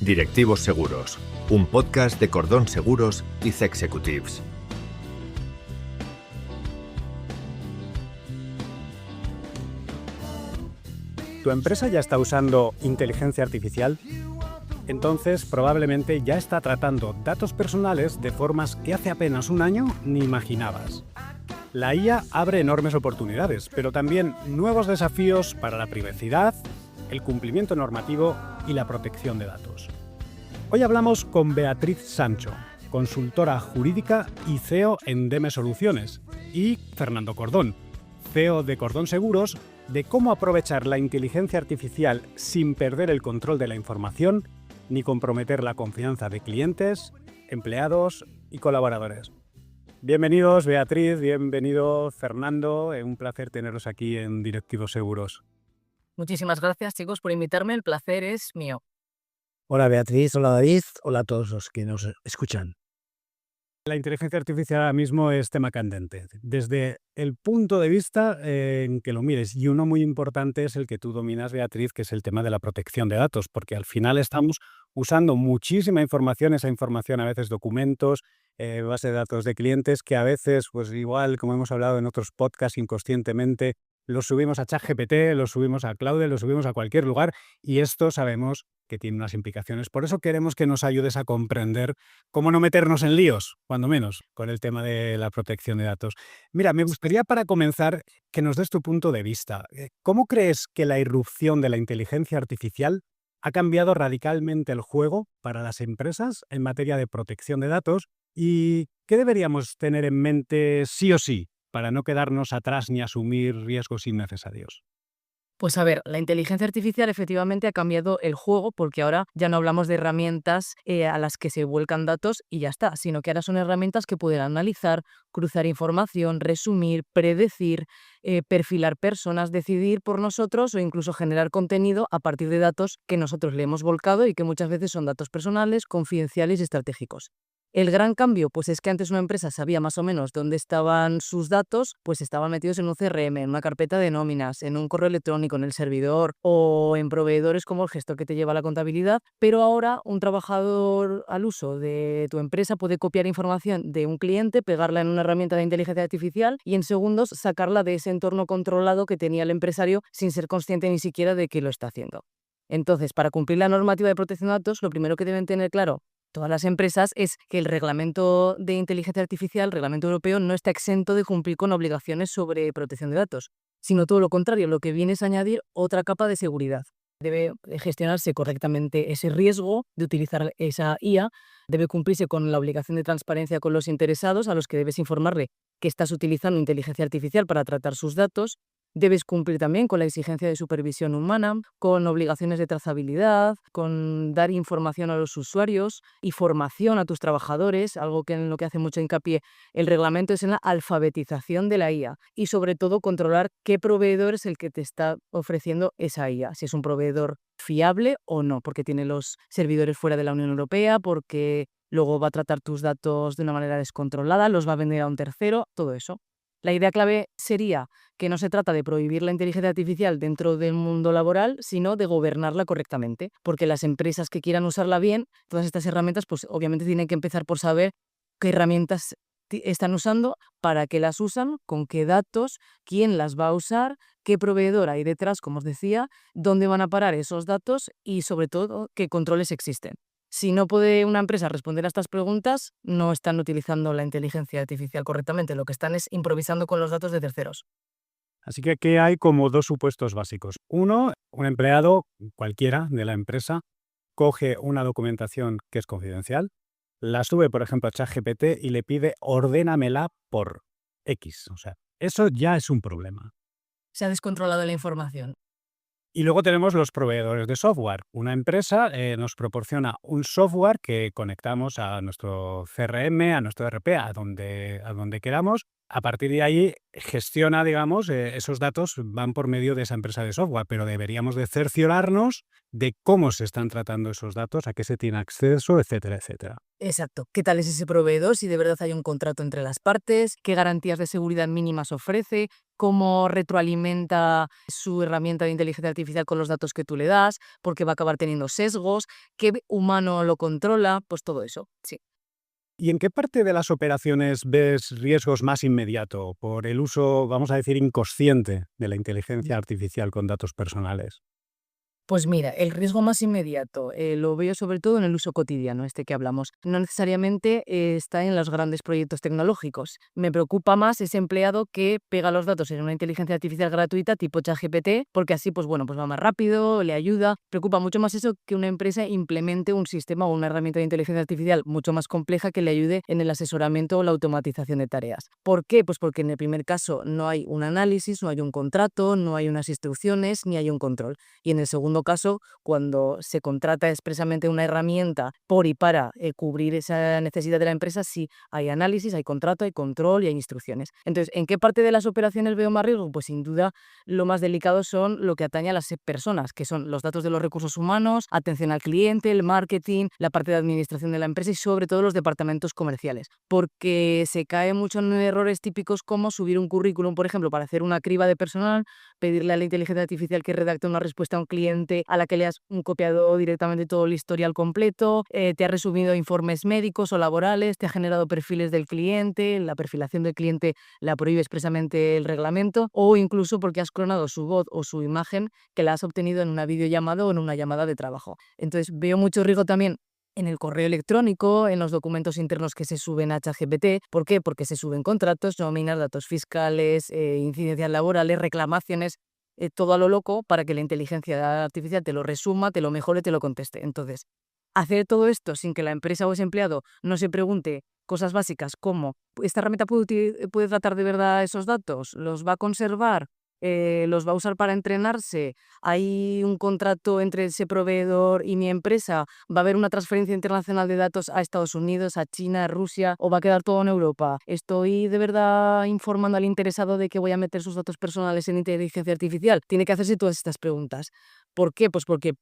Directivos Seguros, un podcast de Cordón Seguros y C-Executives. ¿Tu empresa ya está usando inteligencia artificial? Entonces, probablemente ya está tratando datos personales de formas que hace apenas un año ni imaginabas. La IA abre enormes oportunidades, pero también nuevos desafíos para la privacidad, el cumplimiento normativo y la protección de datos. Hoy hablamos con Beatriz Sancho, consultora jurídica y CEO en Deme Soluciones, y Fernando Cordón, CEO de Cordón Seguros, de cómo aprovechar la inteligencia artificial sin perder el control de la información ni comprometer la confianza de clientes, empleados y colaboradores. Bienvenidos Beatriz, bienvenido Fernando, es un placer teneros aquí en Directivos Seguros. Muchísimas gracias, chicos, por invitarme. El placer es mío. Hola Beatriz, hola David, hola a todos los que nos escuchan. La inteligencia artificial ahora mismo es tema candente, desde el punto de vista en que lo mires, y uno muy importante es el que tú dominas, Beatriz, que es el tema de la protección de datos, porque al final estamos usando muchísima información, esa información a veces documentos, base de datos de clientes, que a veces, pues igual, como hemos hablado en otros podcasts, inconscientemente, los subimos a ChatGPT, los subimos a Claude, los subimos a cualquier lugar, y esto sabemos que tiene unas implicaciones. Por eso queremos que nos ayudes a comprender cómo no meternos en líos, cuando menos, con el tema de la protección de datos. Mira, me gustaría para comenzar que nos des tu punto de vista. ¿Cómo crees que la irrupción de la inteligencia artificial ha cambiado radicalmente el juego para las empresas en materia de protección de datos? ¿Y qué deberíamos tener en mente sí o sí para no quedarnos atrás ni asumir riesgos innecesarios? Pues a ver, la inteligencia artificial efectivamente ha cambiado el juego porque ahora ya no hablamos de herramientas a las que se vuelcan datos y ya está, sino que ahora son herramientas que pueden analizar, cruzar información, resumir, predecir, perfilar personas, decidir por nosotros o incluso generar contenido a partir de datos que nosotros le hemos volcado y que muchas veces son datos personales, confidenciales y estratégicos. El gran cambio, pues es que antes una empresa sabía más o menos dónde estaban sus datos, pues estaban metidos en un CRM, en una carpeta de nóminas, en un correo electrónico, en el servidor o en proveedores como el gestor que te lleva la contabilidad, pero ahora un trabajador al uso de tu empresa puede copiar información de un cliente, pegarla en una herramienta de inteligencia artificial y en segundos sacarla de ese entorno controlado que tenía el empresario sin ser consciente ni siquiera de que lo está haciendo. Entonces, para cumplir la normativa de protección de datos, lo primero que deben tener claro todas las empresas es que el reglamento de inteligencia artificial, el reglamento europeo, no está exento de cumplir con obligaciones sobre protección de datos, sino todo lo contrario, lo que viene es añadir otra capa de seguridad. Debe gestionarse correctamente ese riesgo de utilizar esa IA, debe cumplirse con la obligación de transparencia con los interesados a los que debes informarle que estás utilizando inteligencia artificial para tratar sus datos. Debes cumplir también con la exigencia de supervisión humana, con obligaciones de trazabilidad, con dar información a los usuarios y formación a tus trabajadores, algo que en lo que hace mucho hincapié el reglamento es en la alfabetización de la IA y sobre todo controlar qué proveedor es el que te está ofreciendo esa IA, si es un proveedor fiable o no, porque tiene los servidores fuera de la Unión Europea, porque luego va a tratar tus datos de una manera descontrolada, los va a vender a un tercero, todo eso. La idea clave sería que no se trata de prohibir la inteligencia artificial dentro del mundo laboral, sino de gobernarla correctamente, porque las empresas que quieran usarla bien, todas estas herramientas, pues obviamente tienen que empezar por saber qué herramientas están usando, para qué las usan, con qué datos, quién las va a usar, qué proveedor hay detrás, como os decía, dónde van a parar esos datos y sobre todo qué controles existen. Si no puede una empresa responder a estas preguntas, no están utilizando la inteligencia artificial correctamente, lo que están es improvisando con los datos de terceros. Así que aquí hay como dos supuestos básicos. Uno, un empleado cualquiera de la empresa coge una documentación que es confidencial, la sube, por ejemplo, a ChatGPT y le pide ordénamela por X. O sea, eso ya es un problema. Se ha descontrolado la información. Y luego tenemos los proveedores de software. Una empresa nos proporciona un software que conectamos a nuestro CRM, a nuestro ERP, a donde queramos. A partir de ahí gestiona, digamos, esos datos van por medio de esa empresa de software, pero deberíamos de cerciorarnos de cómo se están tratando esos datos, a qué se tiene acceso, etcétera, etcétera. Exacto. ¿Qué tal es ese proveedor? Si de verdad hay un contrato entre las partes, qué garantías de seguridad mínimas ofrece, cómo retroalimenta su herramienta de inteligencia artificial con los datos que tú le das, porque va a acabar teniendo sesgos, qué humano lo controla, pues todo eso, sí. ¿Y en qué parte de las operaciones ves riesgos más inmediato por el uso, vamos a decir, inconsciente de la inteligencia artificial con datos personales? Pues mira, el riesgo más inmediato lo veo sobre todo en el uso cotidiano, este que hablamos. No necesariamente está en los grandes proyectos tecnológicos. Me preocupa más ese empleado que pega los datos en una inteligencia artificial gratuita tipo ChatGPT, porque así pues bueno, pues va más rápido, le ayuda. Preocupa mucho más eso que una empresa implemente un sistema o una herramienta de inteligencia artificial mucho más compleja que le ayude en el asesoramiento o la automatización de tareas. ¿Por qué? Pues porque en el primer caso no hay un análisis, no hay un contrato, no hay unas instrucciones, ni hay un control. Y en el segundo caso, cuando se contrata expresamente una herramienta por y para cubrir esa necesidad de la empresa, sí hay análisis, hay contrato, hay control y hay instrucciones. Entonces, ¿en qué parte de las operaciones veo más riesgo? Pues sin duda lo más delicado son lo que atañe a las personas, que son los datos de los recursos humanos, atención al cliente, el marketing, la parte de administración de la empresa y sobre todo los departamentos comerciales. Porque se cae mucho en errores típicos como subir un currículum, por ejemplo, para hacer una criba de personal, pedirle a la inteligencia artificial que redacte una respuesta a un cliente a la que le has copiado directamente todo el historial completo, te ha resumido informes médicos o laborales, te ha generado perfiles del cliente, la perfilación del cliente la prohíbe expresamente el reglamento, o incluso porque has clonado su voz o su imagen que la has obtenido en una videollamada o en una llamada de trabajo. Entonces veo mucho riesgo también en el correo electrónico, en los documentos internos que se suben a ChatGPT. ¿Por qué? Porque se suben contratos, nóminas, datos fiscales, incidencias laborales, reclamaciones, todo a lo loco para que la inteligencia artificial te lo resuma, te lo mejore, te lo conteste. Entonces, hacer todo esto sin que la empresa o ese empleado no se pregunte cosas básicas como ¿esta herramienta puede tratar de verdad esos datos? ¿Los va a conservar? ¿Los va a usar para entrenarse? ¿Hay un contrato entre ese proveedor y mi empresa? ¿Va a haber una transferencia internacional de datos a Estados Unidos, a China, a Rusia o va a quedar todo en Europa? ¿Estoy de verdad informando al interesado de que voy a meter sus datos personales en inteligencia artificial? Tiene que hacerse todas estas preguntas. ¿Por qué? Pues porque el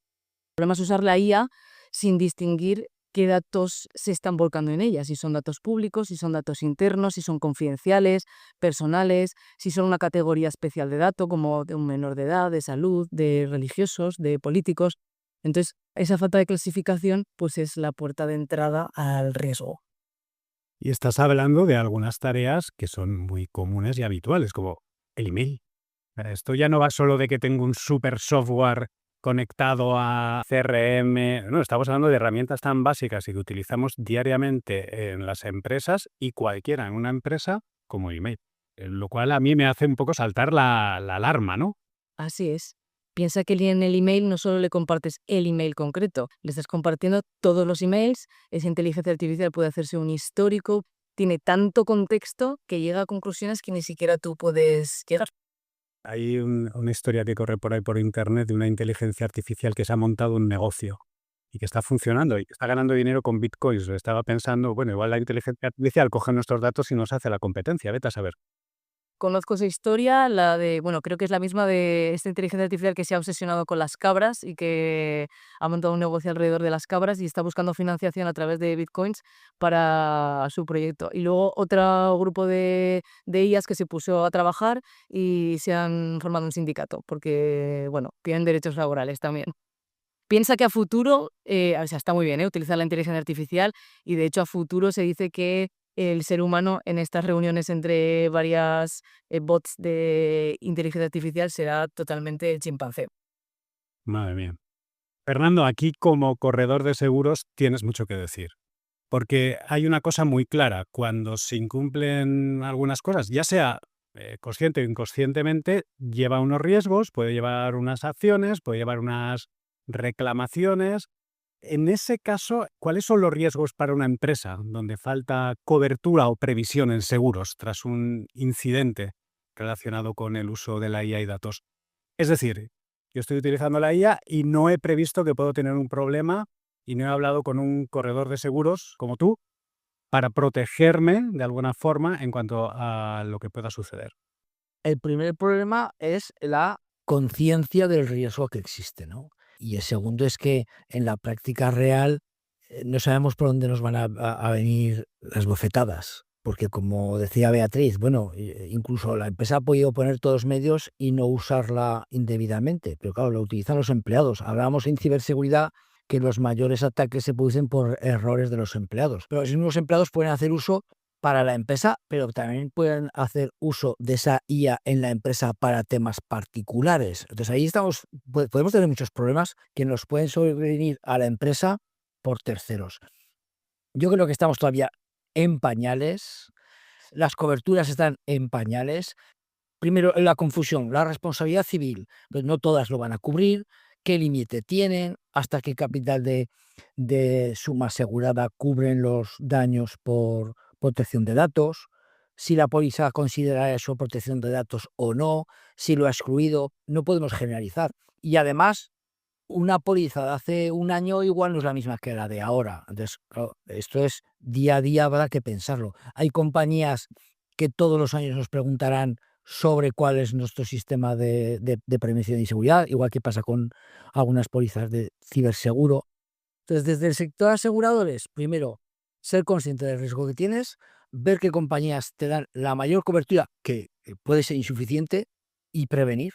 problema es usar la IA sin distinguir qué datos se están volcando en ella, si son datos públicos, si son datos internos, si son confidenciales, personales, si son una categoría especial de dato como de un menor de edad, de salud, de religiosos, de políticos. Entonces, esa falta de clasificación pues es la puerta de entrada al riesgo. Y estás hablando de algunas tareas que son muy comunes y habituales, como el email. Esto ya no va solo de que tengo un super software conectado a CRM, no, estamos hablando de herramientas tan básicas y que utilizamos diariamente en las empresas y cualquiera en una empresa como email. Lo cual a mí me hace un poco saltar la alarma, ¿no? Así es. Piensa que en el email no solo le compartes el email concreto, le estás compartiendo todos los emails. Esa inteligencia artificial puede hacerse un histórico, tiene tanto contexto que llega a conclusiones que ni siquiera tú puedes llegar. Hay una historia que corre por ahí por internet de una inteligencia artificial que se ha montado un negocio y que está funcionando y que está ganando dinero con bitcoins. Estaba pensando, bueno, igual la inteligencia artificial coge nuestros datos y nos hace la competencia, vete a saber. Conozco esa historia, la de, bueno, creo que es la misma de esta inteligencia artificial que se ha obsesionado con las cabras y que ha montado un negocio alrededor de las cabras y está buscando financiación a través de bitcoins para su proyecto. Y luego otro grupo de IAs que se puso a trabajar y se han formado un sindicato porque, bueno, tienen derechos laborales también. Piensa que a futuro, o sea, está muy bien, utilizar la inteligencia artificial y de hecho a futuro se dice que el ser humano en estas reuniones entre varias bots de inteligencia artificial será totalmente el chimpancé. Madre mía. Fernando, aquí como corredor de seguros tienes mucho que decir. Porque hay una cosa muy clara, cuando se incumplen algunas cosas, ya sea consciente o inconscientemente, lleva unos riesgos, puede llevar unas acciones, puede llevar unas reclamaciones. En ese caso, ¿cuáles son los riesgos para una empresa donde falta cobertura o previsión en seguros tras un incidente relacionado con el uso de la IA y datos? Es decir, yo estoy utilizando la IA y no he previsto que puedo tener un problema y no he hablado con un corredor de seguros como tú para protegerme de alguna forma en cuanto a lo que pueda suceder. El primer problema es la conciencia del riesgo que existe, ¿no? Y el segundo es que en la práctica real no sabemos por dónde nos van a venir las bofetadas. Porque como decía Beatriz, bueno, incluso la empresa ha podido poner todos los medios y no usarla indebidamente. Pero claro, lo utilizan los empleados. Hablábamos en ciberseguridad que los mayores ataques se producen por errores de los empleados. Pero los mismos empleados pueden hacer uso para la empresa, pero también pueden hacer uso de esa IA en la empresa para temas particulares. Entonces ahí podemos tener muchos problemas que nos pueden sobrevenir a la empresa por terceros. Yo creo que estamos todavía en pañales, las coberturas están en pañales. Primero, la confusión, la responsabilidad civil, pues no todas lo van a cubrir, qué límite tienen, hasta qué capital de suma asegurada cubren los daños por protección de datos, si la póliza considera eso protección de datos o no, si lo ha excluido, no podemos generalizar. Y además, una póliza de hace un año igual no es la misma que la de ahora. Entonces, claro, esto es día a día, habrá que pensarlo. Hay compañías que todos los años nos preguntarán sobre cuál es nuestro sistema de prevención y seguridad, igual que pasa con algunas pólizas de ciberseguro. Entonces, desde el sector aseguradores, primero, ser consciente del riesgo que tienes, ver qué compañías te dan la mayor cobertura, que puede ser insuficiente, y prevenir.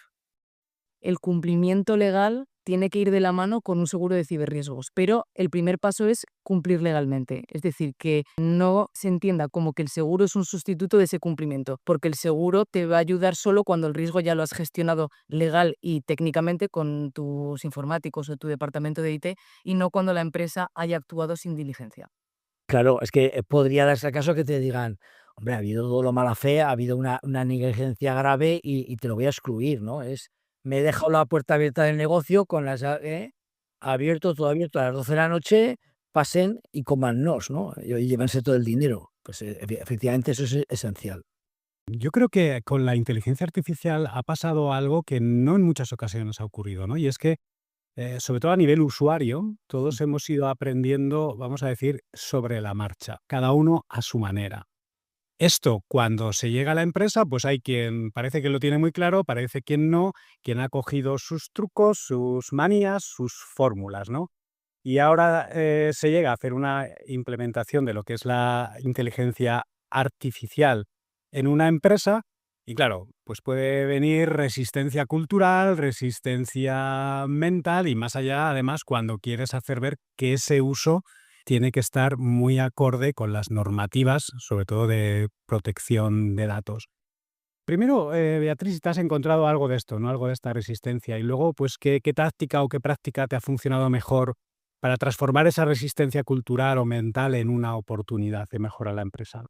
El cumplimiento legal tiene que ir de la mano con un seguro de ciberriesgos, pero el primer paso es cumplir legalmente. Es decir, que no se entienda como que el seguro es un sustituto de ese cumplimiento, porque el seguro te va a ayudar solo cuando el riesgo ya lo has gestionado legal y técnicamente con tus informáticos o tu departamento de IT y no cuando la empresa haya actuado sin diligencia. Claro, es que podría darse el caso que te digan, hombre, ha habido dolo mala fe, ha habido una negligencia grave y te lo voy a excluir, ¿no? Me he dejado la puerta abierta del negocio con las abierto, todo abierto a las 12 de la noche, pasen y cómannos, ¿no? Y llévense todo el dinero. Pues efectivamente eso es esencial. Yo creo que con la inteligencia artificial ha pasado algo que no en muchas ocasiones ha ocurrido, ¿no? Y es que, sobre todo a nivel usuario, todos hemos ido aprendiendo, vamos a decir, sobre la marcha, cada uno a su manera. Esto, cuando se llega a la empresa, pues hay quien parece que lo tiene muy claro, parece quien no, quien ha cogido sus trucos, sus manías, sus fórmulas, ¿no? Y ahora se llega a hacer una implementación de lo que es la inteligencia artificial en una empresa y claro, pues puede venir resistencia cultural, resistencia mental y más allá, además, cuando quieres hacer ver que ese uso tiene que estar muy acorde con las normativas, sobre todo de protección de datos. Primero, Beatriz, si te has encontrado algo de esto, ¿no? Algo de esta resistencia. Y luego, pues, ¿qué táctica o qué práctica te ha funcionado mejor para transformar esa resistencia cultural o mental en una oportunidad de mejora a la empresa?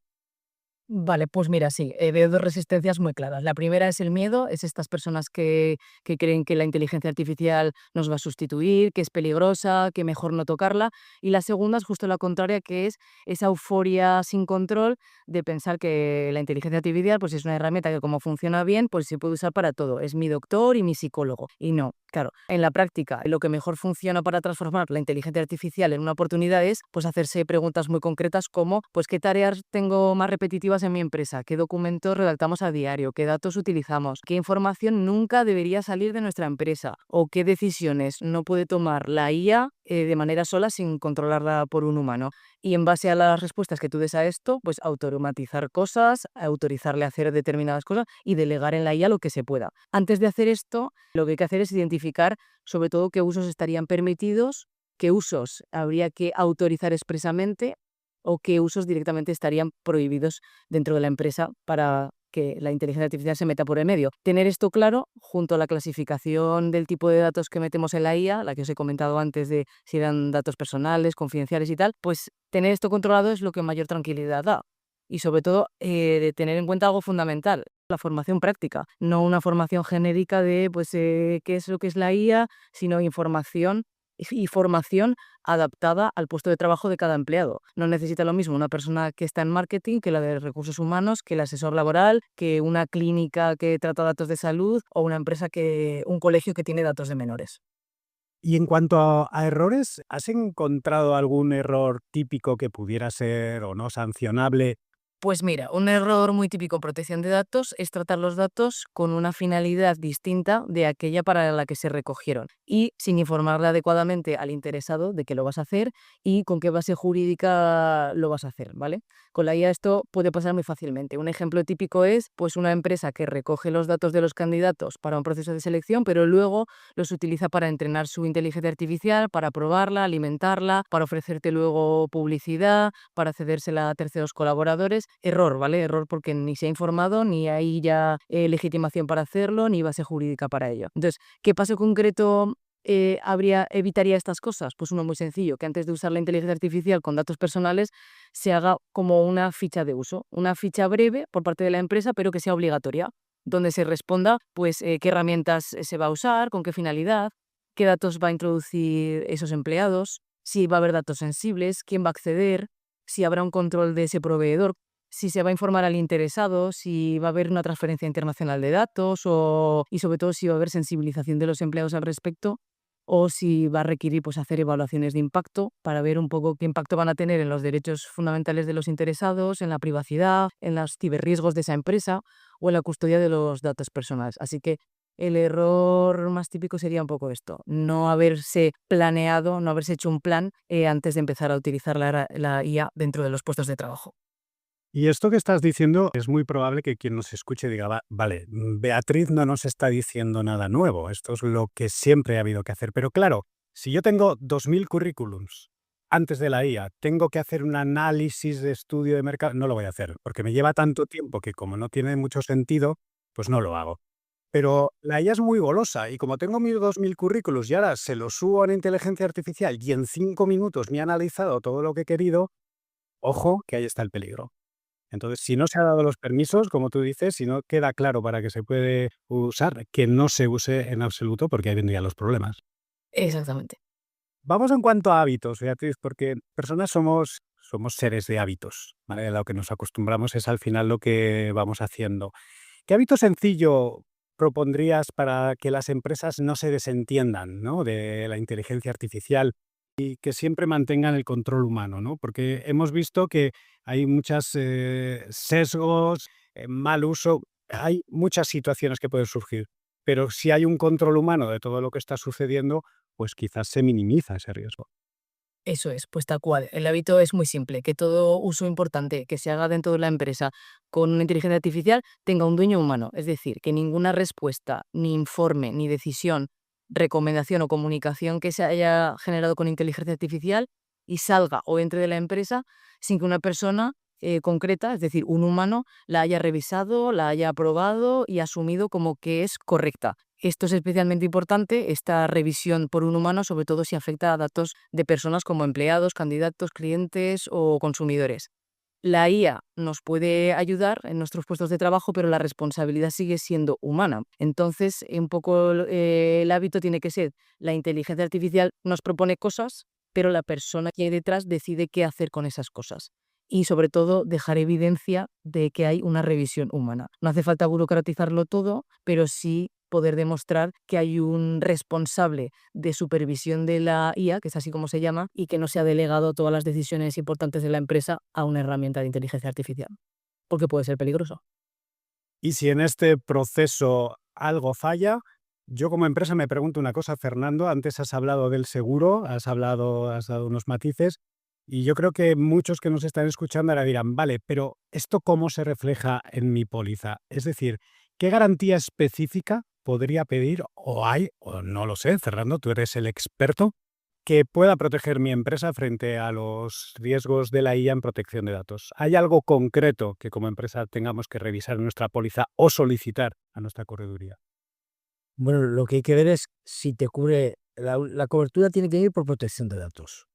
Vale, pues mira, sí, veo dos resistencias muy claras. La primera es el miedo, es estas personas que creen que la inteligencia artificial nos va a sustituir, que es peligrosa, que mejor no tocarla. Y la segunda es justo la contraria, que es esa euforia sin control de pensar que la inteligencia artificial pues es una herramienta que como funciona bien, pues se puede usar para todo. Es mi doctor y mi psicólogo. Y no, claro, en la práctica lo que mejor funciona para transformar la inteligencia artificial en una oportunidad es pues hacerse preguntas muy concretas como pues qué tareas tengo más repetitivas en mi empresa, qué documentos redactamos a diario, qué datos utilizamos, qué información nunca debería salir de nuestra empresa o qué decisiones no puede tomar la IA de manera sola sin controlarla por un humano. Y en base a las respuestas que tú des a esto, pues automatizar cosas, autorizarle a hacer determinadas cosas y delegar en la IA lo que se pueda. Antes de hacer esto, lo que hay que hacer es identificar sobre todo qué usos estarían permitidos, qué usos habría que autorizar expresamente o qué usos directamente estarían prohibidos dentro de la empresa para que la inteligencia artificial se meta por el medio. Tener esto claro, junto a la clasificación del tipo de datos que metemos en la IA, la que os he comentado antes de si eran datos personales, confidenciales y tal, pues tener esto controlado es lo que mayor tranquilidad da. Y sobre todo, de tener en cuenta algo fundamental, la formación práctica, no una formación genérica de pues, qué es lo que es la IA, sino información y formación adaptada al puesto de trabajo de cada empleado. No necesita lo mismo una persona que está en marketing que la de recursos humanos, que el asesor laboral, que una clínica que trata datos de salud o una empresa un colegio que tiene datos de menores. Y en cuanto a errores, ¿has encontrado algún error típico que pudiera ser o no sancionable Pues mira, un error muy típico en protección de datos es tratar los datos con una finalidad distinta de aquella para la que se recogieron y sin informarle adecuadamente al interesado de que lo vas a hacer y con qué base jurídica lo vas a hacer, ¿vale? Con la IA esto puede pasar muy fácilmente. Un ejemplo típico es pues una empresa que recoge los datos de los candidatos para un proceso de selección, pero luego los utiliza para entrenar su inteligencia artificial, para probarla, alimentarla, para ofrecerte luego publicidad, para cedérsela a terceros colaboradores. Error, ¿vale? Error porque ni se ha informado, ni hay ya legitimación para hacerlo, ni base jurídica para ello. Entonces, ¿qué paso concreto evitaría estas cosas? Pues uno muy sencillo, que antes de usar la inteligencia artificial con datos personales se haga como una ficha de uso, una ficha breve por parte de la empresa, pero que sea obligatoria, donde se responda pues qué herramientas se va a usar, con qué finalidad, qué datos va a introducir esos empleados, si va a haber datos sensibles, quién va a acceder, si habrá un control de ese proveedor, si se va a informar al interesado, si va a haber una transferencia internacional de datos y sobre todo si va a haber sensibilización de los empleados al respecto o si va a requerir pues, hacer evaluaciones de impacto para ver un poco qué impacto van a tener en los derechos fundamentales de los interesados, en la privacidad, en los ciberriesgos de esa empresa o en la custodia de los datos personales. Así que el error más típico sería un poco esto, no haberse planeado, no haberse hecho un plan antes de empezar a utilizar la IA dentro de los puestos de trabajo. Y esto que estás diciendo es muy probable que quien nos escuche diga, vale, Beatriz no nos está diciendo nada nuevo, esto es lo que siempre ha habido que hacer. Pero claro, si yo tengo 2000 currículums antes de la IA, tengo que hacer un análisis de estudio de mercado, no lo voy a hacer, porque me lleva tanto tiempo que como no tiene mucho sentido, pues no lo hago. Pero la IA es muy golosa y como tengo mis 2000 currículums y ahora se los subo a la inteligencia artificial y en 5 minutos me ha analizado todo lo que he querido, ojo que ahí está el peligro. Entonces, si no se ha dado los permisos, como tú dices, si no queda claro para qué se puede usar, que no se use en absoluto, porque ahí vendrían los problemas. Exactamente. Vamos en cuanto a hábitos, Beatriz, porque personas somos seres de hábitos, ¿vale? Lo que nos acostumbramos es al final lo que vamos haciendo. ¿Qué hábito sencillo propondrías para que las empresas no se desentiendan, ¿no?, de la inteligencia artificial y que siempre mantengan el control humano, ¿no? Porque hemos visto que hay muchos sesgos, mal uso, hay muchas situaciones que pueden surgir, pero si hay un control humano de todo lo que está sucediendo, pues quizás se minimiza ese riesgo. Eso es, pues tal cual. El hábito es muy simple, que todo uso importante que se haga dentro de la empresa con una inteligencia artificial tenga un dueño humano. Es decir, que ninguna respuesta, ni informe, ni decisión, recomendación o comunicación que se haya generado con inteligencia artificial y salga o entre de la empresa sin que una persona concreta, es decir, un humano, la haya revisado, la haya aprobado y asumido como que es correcta. Esto es especialmente importante, esta revisión por un humano, sobre todo si afecta a datos de personas como empleados, candidatos, clientes o consumidores. La IA nos puede ayudar en nuestros puestos de trabajo, pero la responsabilidad sigue siendo humana. Entonces, un poco el hábito tiene que ser, la inteligencia artificial nos propone cosas, pero la persona que hay detrás decide qué hacer con esas cosas. Y sobre todo, dejar evidencia de que hay una revisión humana. No hace falta burocratizarlo todo, pero sí poder demostrar que hay un responsable de supervisión de la IA, que es así como se llama, y que no se ha delegado todas las decisiones importantes de la empresa a una herramienta de inteligencia artificial, porque puede ser peligroso. Y si en este proceso algo falla, yo como empresa me pregunto una cosa, Fernando, antes has hablado del seguro, has dado unos matices, y yo creo que muchos que nos están escuchando ahora dirán, vale, pero ¿esto cómo se refleja en mi póliza? Es decir, ¿qué garantía específica podría pedir o hay, o no lo sé, Fernando, tú eres el experto, que pueda proteger mi empresa frente a los riesgos de la IA en protección de datos? ¿Hay algo concreto que como empresa tengamos que revisar en nuestra póliza o solicitar a nuestra correduría? Bueno, lo que hay que ver es si te cubre, la cobertura tiene que ir por protección de datos,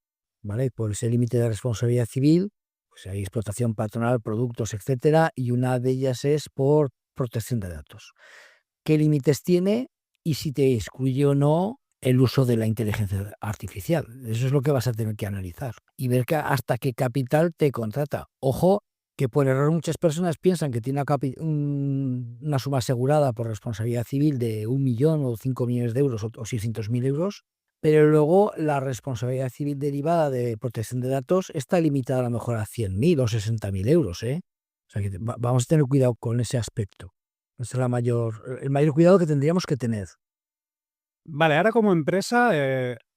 ¿vale? Por ese límite de responsabilidad civil, pues hay explotación patronal, productos, etcétera, y una de ellas es por protección de datos. ¿Qué límites tiene y si te excluye o no el uso de la inteligencia artificial? Eso es lo que vas a tener que analizar y ver hasta qué capital te contrata. Ojo, que por error muchas personas piensan que tiene una suma asegurada por responsabilidad civil de 1.000.000 o 5 millones de euros o 600.000 euros, pero luego la responsabilidad civil derivada de protección de datos está limitada a lo mejor a 100.000 o 60.000 euros, ¿eh? sea, que vamos a tener cuidado con ese aspecto. Ese es el mayor cuidado que tendríamos que tener. Vale, ahora como empresa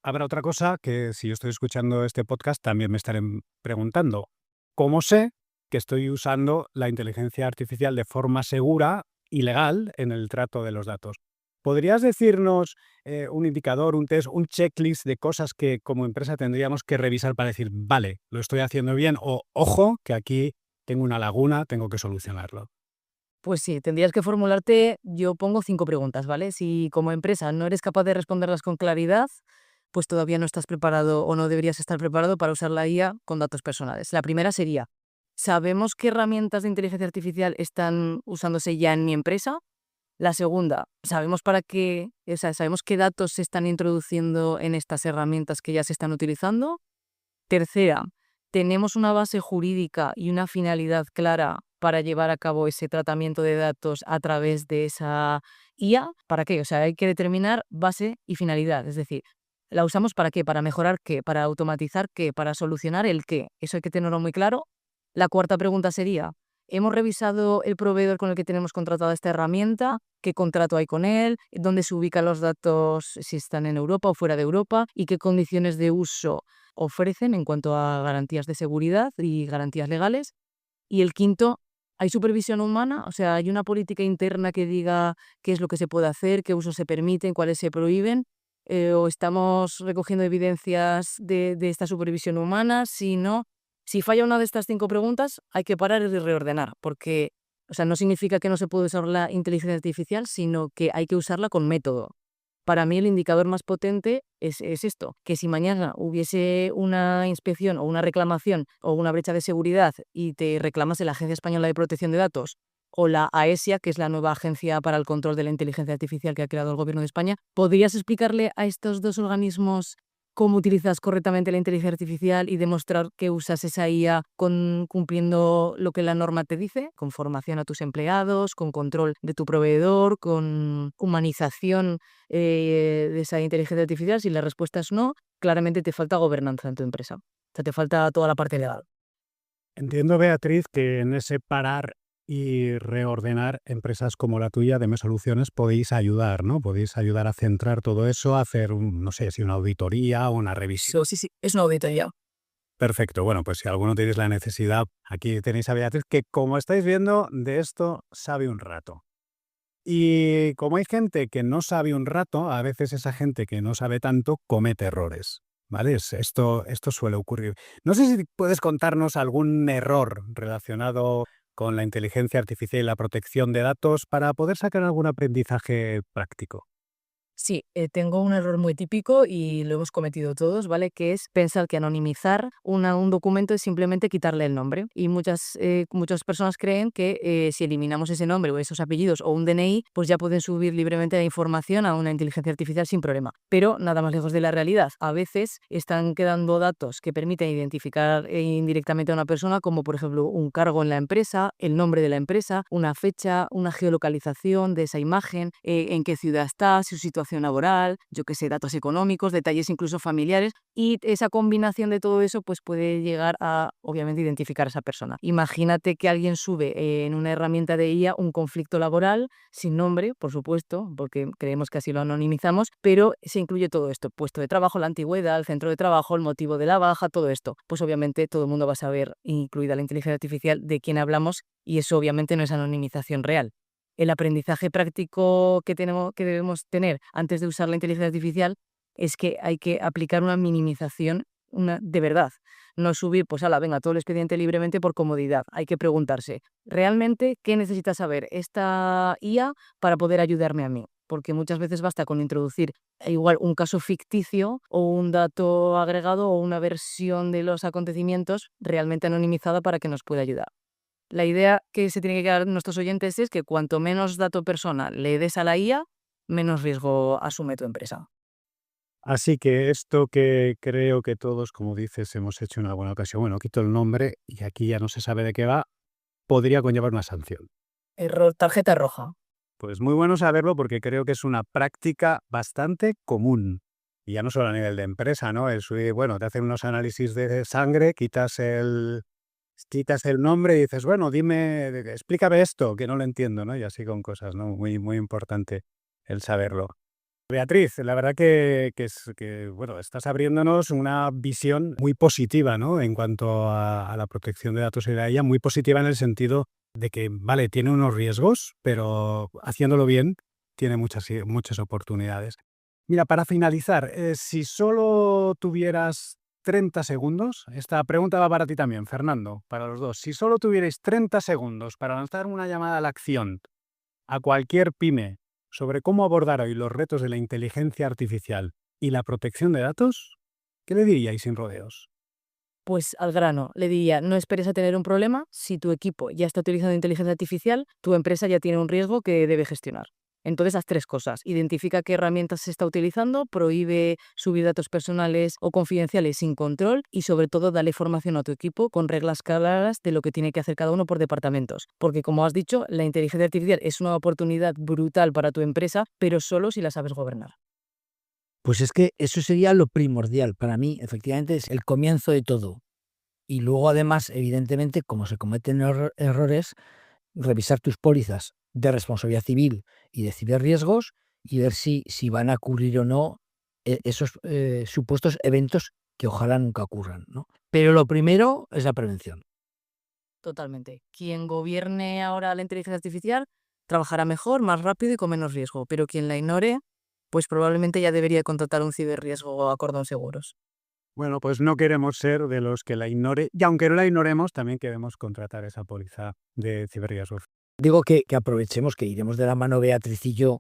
habrá otra cosa que si yo estoy escuchando este podcast también me estaré preguntando. ¿Cómo sé que estoy usando la inteligencia artificial de forma segura y legal en el trato de los datos? ¿Podrías decirnos un indicador, un test, un checklist de cosas que como empresa tendríamos que revisar para decir, vale, lo estoy haciendo bien o ojo, que aquí tengo una laguna, tengo que solucionarlo? Pues sí, tendrías que formularte, yo pongo 5 preguntas, ¿vale? Si como empresa no eres capaz de responderlas con claridad, pues todavía no estás preparado o no deberías estar preparado para usar la IA con datos personales. La primera sería, ¿sabemos qué herramientas de inteligencia artificial están usándose ya en mi empresa? La segunda, ¿sabemos para qué, o sea, sabemos qué datos se están introduciendo en estas herramientas que ya se están utilizando? Tercera, ¿tenemos una base jurídica y una finalidad clara para llevar a cabo ese tratamiento de datos a través de esa IA? ¿Para qué? O sea, hay que determinar base y finalidad. Es decir, ¿la usamos para qué? ¿Para mejorar qué? ¿Para automatizar qué? ¿Para solucionar el qué? Eso hay que tenerlo muy claro. La cuarta pregunta sería, ¿hemos revisado el proveedor con el que tenemos contratada esta herramienta? ¿Qué contrato hay con él? ¿Dónde se ubican los datos, si están en Europa o fuera de Europa? ¿Y qué condiciones de uso ofrecen en cuanto a garantías de seguridad y garantías legales? Y el quinto, ¿hay supervisión humana? O sea, ¿hay una política interna que diga qué es lo que se puede hacer, qué usos se permiten, cuáles se prohíben? ¿O estamos recogiendo evidencias de esta supervisión humana? Si no, si falla una de estas 5 preguntas, hay que parar y reordenar, porque, o sea, no significa que no se puede usar la inteligencia artificial, sino que hay que usarla con método. Para mí el indicador más potente es esto, que si mañana hubiese una inspección o una reclamación o una brecha de seguridad y te reclamas la Agencia Española de Protección de Datos o la AESIA, que es la nueva agencia para el control de la inteligencia artificial que ha creado el Gobierno de España, ¿podrías explicarle a estos dos organismos cómo utilizas correctamente la inteligencia artificial y demostrar que usas esa IA cumpliendo lo que la norma te dice, con formación a tus empleados, con control de tu proveedor, con humanización de esa inteligencia artificial? Si la respuesta es no, claramente te falta gobernanza en tu empresa. O sea, te falta toda la parte legal. Entiendo, Beatriz, que en ese parar y reordenar empresas como la tuya de Soluciones podéis ayudar, ¿no? Podéis ayudar a centrar todo eso, a hacer, no sé, si una auditoría o una revisión. Sí, es una auditoría. Perfecto. Bueno, pues si alguno tenéis la necesidad, aquí tenéis a Beatriz, que como estáis viendo, de esto sabe un rato. Y como hay gente que no sabe un rato, a veces esa gente que no sabe tanto comete errores, ¿vale? Esto suele ocurrir. No sé si puedes contarnos algún error relacionado con la inteligencia artificial y la protección de datos para poder sacar algún aprendizaje práctico. Sí, tengo un error muy típico y lo hemos cometido todos, ¿vale? Que es pensar que anonimizar un documento es simplemente quitarle el nombre. Y muchas personas creen que si eliminamos ese nombre o esos apellidos o un DNI, pues ya pueden subir libremente la información a una inteligencia artificial sin problema. Pero nada más lejos de la realidad. A veces están quedando datos que permiten identificar indirectamente a una persona, como por ejemplo un cargo en la empresa, el nombre de la empresa, una fecha, una geolocalización de esa imagen, en qué ciudad está, su situación laboral, yo qué sé, datos económicos, detalles incluso familiares, y esa combinación de todo eso pues puede llegar a, obviamente, identificar a esa persona. Imagínate que alguien sube en una herramienta de IA un conflicto laboral, sin nombre, por supuesto, porque creemos que así lo anonimizamos, pero se incluye todo esto, puesto de trabajo, la antigüedad, el centro de trabajo, el motivo de la baja, todo esto. Pues obviamente todo el mundo va a saber, incluida la inteligencia artificial, de quién hablamos, y eso obviamente no es anonimización real. El aprendizaje práctico que debemos tener antes de usar la inteligencia artificial es que hay que aplicar una minimización de verdad. No subir, pues venga, todo el expediente libremente por comodidad. Hay que preguntarse, ¿realmente qué necesita saber esta IA para poder ayudarme a mí? Porque muchas veces basta con introducir igual un caso ficticio o un dato agregado o una versión de los acontecimientos realmente anonimizada para que nos pueda ayudar. La idea que se tiene que quedar nuestros oyentes es que cuanto menos dato persona le des a la IA, menos riesgo asume tu empresa. Así que esto que creo que todos, como dices, hemos hecho en alguna ocasión, bueno, quito el nombre y aquí ya no se sabe de qué va, podría conllevar una sanción. Error, tarjeta roja. Pues muy bueno saberlo porque creo que es una práctica bastante común. Y ya no solo a nivel de empresa, ¿no? Bueno, te hacen unos análisis de sangre, quitas quitas el nombre y dices, bueno, dime, explícame esto, que no lo entiendo, ¿no? Y así con cosas, ¿no? Muy, muy importante el saberlo. Beatriz, la verdad que bueno, estás abriéndonos una visión muy positiva, ¿no? En cuanto a la protección de datos y la IA, muy positiva en el sentido de que, vale, tiene unos riesgos, pero haciéndolo bien tiene muchas oportunidades. Mira, para finalizar, si solo tuvieras 30 segundos, esta pregunta va para ti también, Fernando, para los dos. Si solo tuvierais 30 segundos para lanzar una llamada a la acción a cualquier pyme sobre cómo abordar hoy los retos de la inteligencia artificial y la protección de datos, ¿qué le diríais sin rodeos? Pues al grano, le diría, no esperes a tener un problema. Si tu equipo ya está utilizando inteligencia artificial, tu empresa ya tiene un riesgo que debe gestionar. Entonces, haz 3 cosas. Identifica qué herramientas se está utilizando, prohíbe subir datos personales o confidenciales sin control y, sobre todo, dale formación a tu equipo con reglas claras de lo que tiene que hacer cada uno por departamentos. Porque, como has dicho, la inteligencia artificial es una oportunidad brutal para tu empresa, pero solo si la sabes gobernar. Pues es que eso sería lo primordial. Para mí, efectivamente, es el comienzo de todo. Y luego, además, evidentemente, como se cometen errores, revisar tus pólizas de responsabilidad civil y de ciberriesgos y ver si van a ocurrir o no esos supuestos eventos que ojalá nunca ocurran, ¿no? Pero lo primero es la prevención. Totalmente. Quien gobierne ahora la inteligencia artificial trabajará mejor, más rápido y con menos riesgo. Pero quien la ignore, pues probablemente ya debería contratar un ciberriesgo a Cordón Seguros. Bueno, pues no queremos ser de los que la ignore, y aunque no la ignoremos, también queremos contratar esa póliza de ciberriesgos. Digo que aprovechemos, que iremos de la mano Beatriz y yo,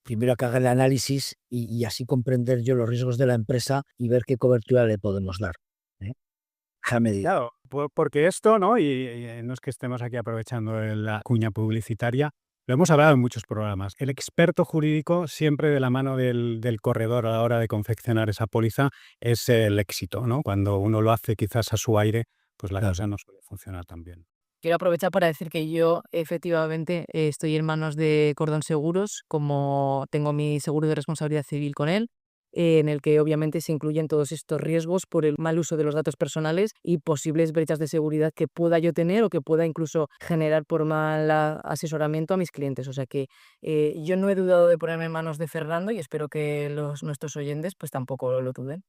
primero a que haga el análisis y así comprender yo los riesgos de la empresa y ver qué cobertura le podemos dar. Déjame decir. Claro, porque esto, ¿no? Y no es que estemos aquí aprovechando la cuña publicitaria, lo hemos hablado en muchos programas. El experto jurídico, siempre de la mano del corredor a la hora de confeccionar esa póliza, es el éxito, ¿no? Cuando uno lo hace quizás a su aire, pues la Claro. cosa no suele funcionar tan bien. Quiero aprovechar para decir que yo efectivamente estoy en manos de Cordón Seguros, como tengo mi seguro de responsabilidad civil con él, en el que obviamente se incluyen todos estos riesgos por el mal uso de los datos personales y posibles brechas de seguridad que pueda yo tener o que pueda incluso generar por mal asesoramiento a mis clientes. O sea que yo no he dudado de ponerme en manos de Fernando y espero que nuestros oyentes pues tampoco lo duden.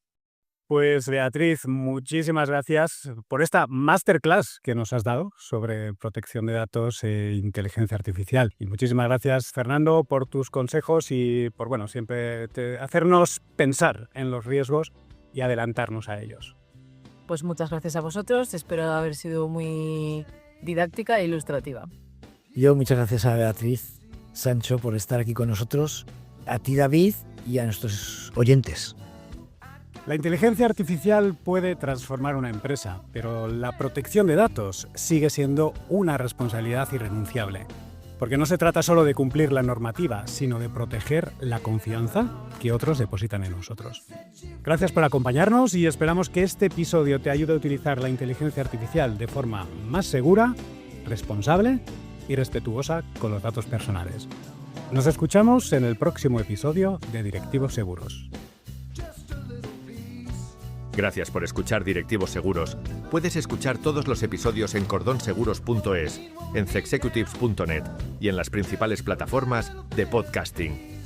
Pues Beatriz, muchísimas gracias por esta masterclass que nos has dado sobre protección de datos e inteligencia artificial. Y muchísimas gracias, Fernando, por tus consejos y por, bueno, siempre hacernos pensar en los riesgos y adelantarnos a ellos. Pues muchas gracias a vosotros, espero haber sido muy didáctica e ilustrativa. Yo muchas gracias a Beatriz Sancho por estar aquí con nosotros, a ti David y a nuestros oyentes. La inteligencia artificial puede transformar una empresa, pero la protección de datos sigue siendo una responsabilidad irrenunciable. Porque no se trata solo de cumplir la normativa, sino de proteger la confianza que otros depositan en nosotros. Gracias por acompañarnos y esperamos que este episodio te ayude a utilizar la inteligencia artificial de forma más segura, responsable y respetuosa con los datos personales. Nos escuchamos en el próximo episodio de Directivos Seguros. Gracias por escuchar Directivos Seguros. Puedes escuchar todos los episodios en cordonseguros.es, en cexecutives.net y en las principales plataformas de podcasting.